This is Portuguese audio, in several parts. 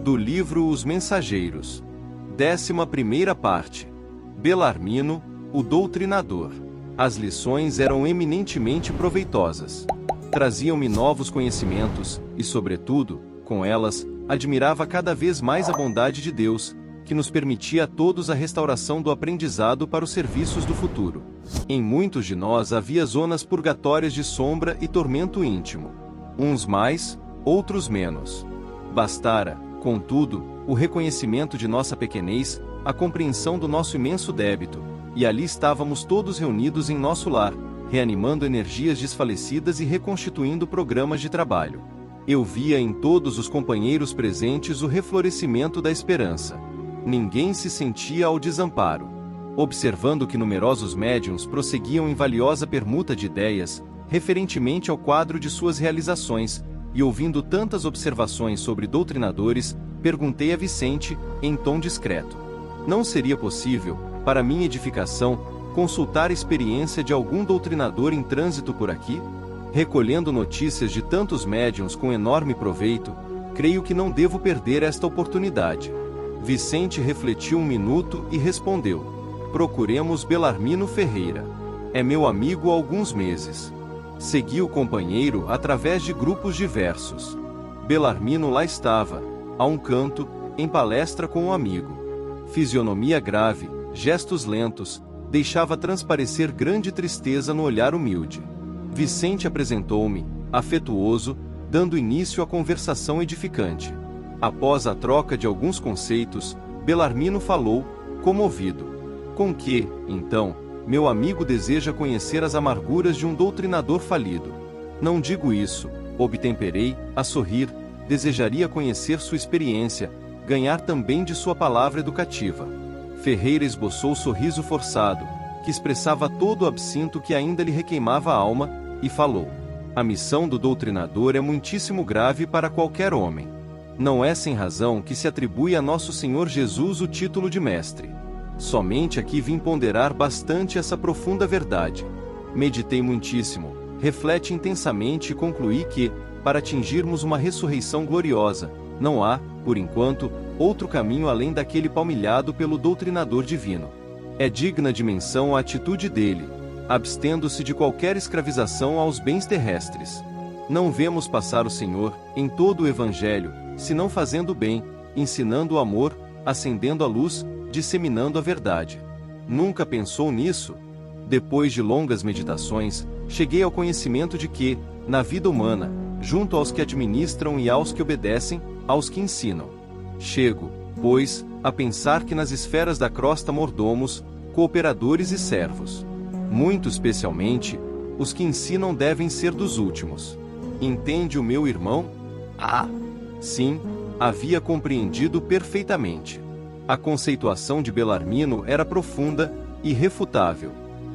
Do livro Os Mensageiros. 11ª parte. Belarmino, o doutrinador. As lições eram eminentemente proveitosas. Traziam-me novos conhecimentos, e sobretudo, com elas, admirava cada vez mais a bondade de Deus, que nos permitia a todos a restauração do aprendizado para os serviços do futuro. Em muitos de nós havia zonas purgatórias de sombra e tormento íntimo. Uns mais, outros menos. Bastara, contudo, o reconhecimento de nossa pequenez, a compreensão do nosso imenso débito, e ali estávamos todos reunidos em nosso lar, reanimando energias desfalecidas e reconstituindo programas de trabalho. Eu via em todos os companheiros presentes o reflorescimento da esperança. Ninguém se sentia ao desamparo. Observando que numerosos médiuns prosseguiam em valiosa permuta de ideias, referentemente ao quadro de suas realizações, e ouvindo tantas observações sobre doutrinadores, perguntei a Vicente, em tom discreto: não seria possível, para minha edificação, consultar a experiência de algum doutrinador em trânsito por aqui? Recolhendo notícias de tantos médiuns com enorme proveito, creio que não devo perder esta oportunidade. Vicente refletiu um minuto e respondeu: procuremos Belarmino Ferreira. É meu amigo há alguns meses. Segui o companheiro através de grupos diversos. Belarmino lá estava, a um canto, em palestra com um amigo. Fisionomia grave, gestos lentos, deixava transparecer grande tristeza no olhar humilde. Vicente apresentou-me, afetuoso, dando início à conversação edificante. Após a troca de alguns conceitos, Belarmino falou, comovido: com que, então, meu amigo deseja conhecer as amarguras de um doutrinador falido? Não digo isso, obtemperei, a sorrir, desejaria conhecer sua experiência, ganhar também de sua palavra educativa. Ferreira esboçou sorriso forçado, que expressava todo o absinto que ainda lhe requeimava a alma, e falou: a missão do doutrinador é muitíssimo grave para qualquer homem. Não é sem razão que se atribui a nosso Senhor Jesus o título de mestre. Somente aqui vim ponderar bastante essa profunda verdade. Meditei muitíssimo, refleti intensamente e concluí que, para atingirmos uma ressurreição gloriosa, não há, por enquanto, outro caminho além daquele palmilhado pelo doutrinador divino. É digna de menção a atitude dele, abstendo-se de qualquer escravização aos bens terrestres. Não vemos passar o Senhor, em todo o Evangelho, senão fazendo o bem, ensinando o amor, acendendo a luz, disseminando a verdade. Nunca pensou nisso? Depois de longas meditações, cheguei ao conhecimento de que, na vida humana, junto aos que administram e aos que obedecem, aos que ensinam. Chego, pois, a pensar que nas esferas da crosta mordomos, cooperadores e servos. Muito especialmente, os que ensinam devem ser dos últimos. Entende o meu irmão? Ah! Sim, havia compreendido perfeitamente. A conceituação de Belarmino era profunda e irrefutável.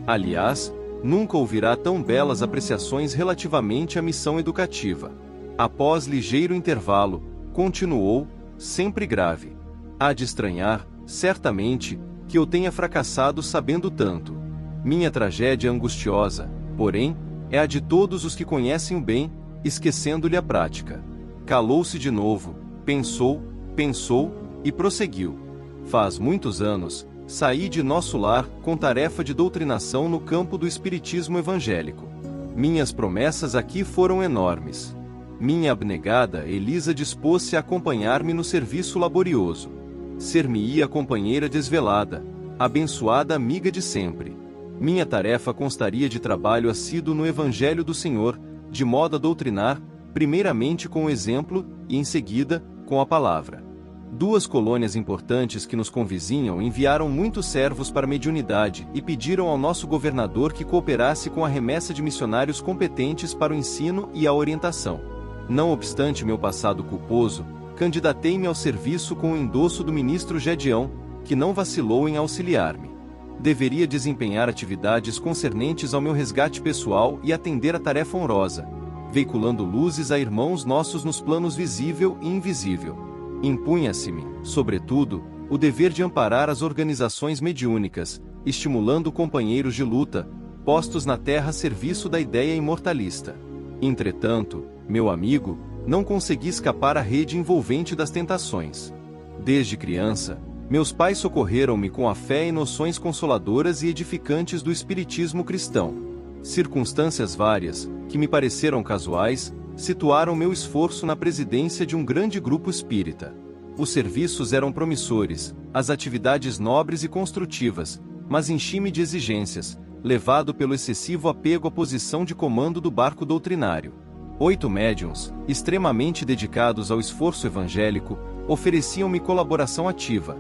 Aliás, nunca ouvirá tão belas apreciações relativamente à missão educativa. Após ligeiro intervalo, continuou, sempre grave: há de estranhar, certamente, que eu tenha fracassado sabendo tanto. Minha tragédia angustiosa, porém, é a de todos os que conhecem o bem, esquecendo-lhe a prática. Calou-se de novo, pensou e prosseguiu: faz muitos anos, saí de nosso lar com tarefa de doutrinação no campo do espiritismo evangélico. Minhas promessas aqui foram enormes. Minha abnegada Elisa dispôs-se a acompanhar-me no serviço laborioso. Ser-me-ia companheira desvelada, abençoada amiga de sempre. Minha tarefa constaria de trabalho assíduo no Evangelho do Senhor, de modo a doutrinar, primeiramente com o exemplo, e em seguida, com a palavra. Duas colônias importantes que nos convizinham enviaram muitos servos para a mediunidade e pediram ao nosso governador que cooperasse com a remessa de missionários competentes para o ensino e a orientação. Não obstante meu passado culposo, candidatei-me ao serviço com o endosso do ministro Gedeão, que não vacilou em auxiliar-me. Deveria desempenhar atividades concernentes ao meu resgate pessoal e atender a tarefa honrosa, veiculando luzes a irmãos nossos nos planos visível e invisível. Impunha-se-me, sobretudo, o dever de amparar as organizações mediúnicas, estimulando companheiros de luta, postos na terra a serviço da ideia imortalista. Entretanto, meu amigo, não consegui escapar à rede envolvente das tentações. Desde criança, meus pais socorreram-me com a fé e noções consoladoras e edificantes do espiritismo cristão. Circunstâncias várias, que me pareceram casuais, situaram meu esforço na presidência de um grande grupo espírita. Os serviços eram promissores, as atividades nobres e construtivas, mas enchi-me de exigências, levado pelo excessivo apego à posição de comando do barco doutrinário. 8 médiuns, extremamente dedicados ao esforço evangélico, ofereciam-me colaboração ativa.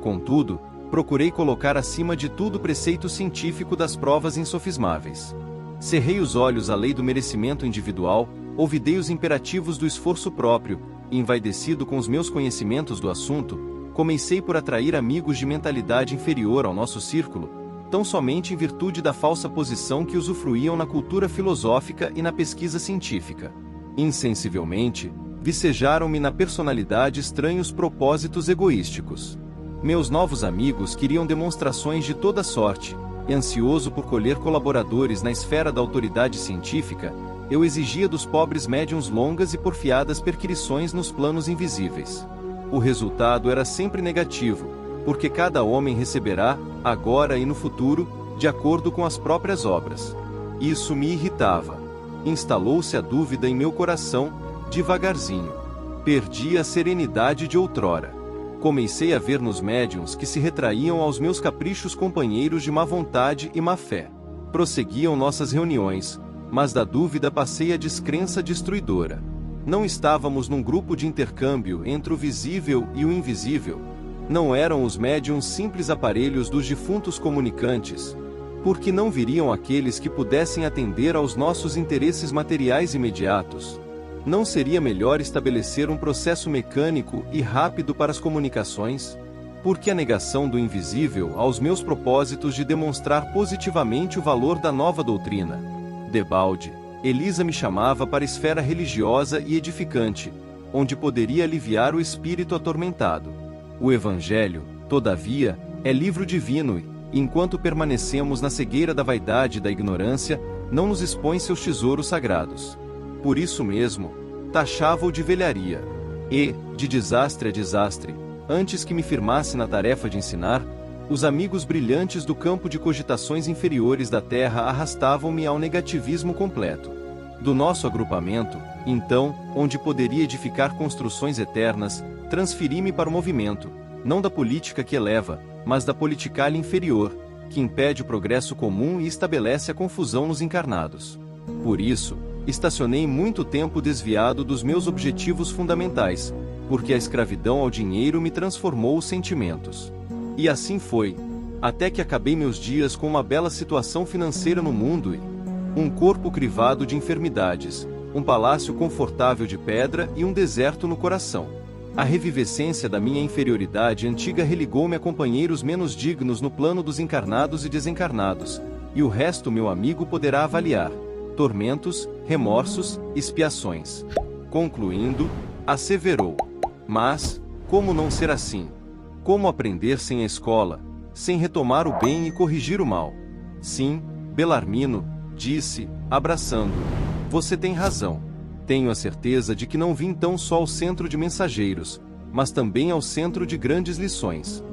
Contudo, procurei colocar acima de tudo o preceito científico das provas insofismáveis. Cerrei os olhos à lei do merecimento individual, ouvidei os imperativos do esforço próprio, e envaidecido com os meus conhecimentos do assunto, comecei por atrair amigos de mentalidade inferior ao nosso círculo, tão somente em virtude da falsa posição que usufruíam na cultura filosófica e na pesquisa científica. Insensivelmente, vicejaram-me na personalidade estranhos propósitos egoísticos. Meus novos amigos queriam demonstrações de toda sorte, e ansioso por colher colaboradores na esfera da autoridade científica, eu exigia dos pobres médiuns longas e porfiadas perquirições nos planos invisíveis. O resultado era sempre negativo, porque cada homem receberá, agora e no futuro, de acordo com as próprias obras. Isso me irritava. Instalou-se a dúvida em meu coração, devagarzinho. Perdi a serenidade de outrora. Comecei a ver nos médiuns que se retraíam aos meus caprichos companheiros de má vontade e má fé. Prosseguiam nossas reuniões, mas da dúvida passei à descrença destruidora. Não estávamos num grupo de intercâmbio entre o visível e o invisível. Não eram os médiuns simples aparelhos dos defuntos comunicantes, porque não viriam aqueles que pudessem atender aos nossos interesses materiais imediatos. Não seria melhor estabelecer um processo mecânico e rápido para as comunicações? Porque a negação do invisível aos meus propósitos de demonstrar positivamente o valor da nova doutrina? Debalde, Elisa me chamava para a esfera religiosa e edificante, onde poderia aliviar o espírito atormentado. O Evangelho, todavia, é livro divino e, enquanto permanecemos na cegueira da vaidade e da ignorância, não nos expõe seus tesouros sagrados. Por isso mesmo, taxava-o de velharia, e, de desastre a desastre, antes que me firmasse na tarefa de ensinar, os amigos brilhantes do campo de cogitações inferiores da Terra arrastavam-me ao negativismo completo. Do nosso agrupamento, então, onde poderia edificar construções eternas, transferi-me para o movimento, não da política que eleva, mas da politicalha inferior, que impede o progresso comum e estabelece a confusão nos encarnados. Por isso, estacionei muito tempo desviado dos meus objetivos fundamentais, porque a escravidão ao dinheiro me transformou os sentimentos. E assim foi, até que acabei meus dias com uma bela situação financeira no mundo e um corpo crivado de enfermidades, um palácio confortável de pedra e um deserto no coração. A revivescência da minha inferioridade antiga religou-me a companheiros menos dignos no plano dos encarnados e desencarnados, e o resto meu amigo poderá avaliar: tormentos, remorsos, expiações. Concluindo, asseverou: mas, como não ser assim? Como aprender sem a escola, sem retomar o bem e corrigir o mal? Sim, Belarmino, disse, abraçando-o, você tem razão. Tenho a certeza de que não vim tão só ao centro de mensageiros, mas também ao centro de grandes lições.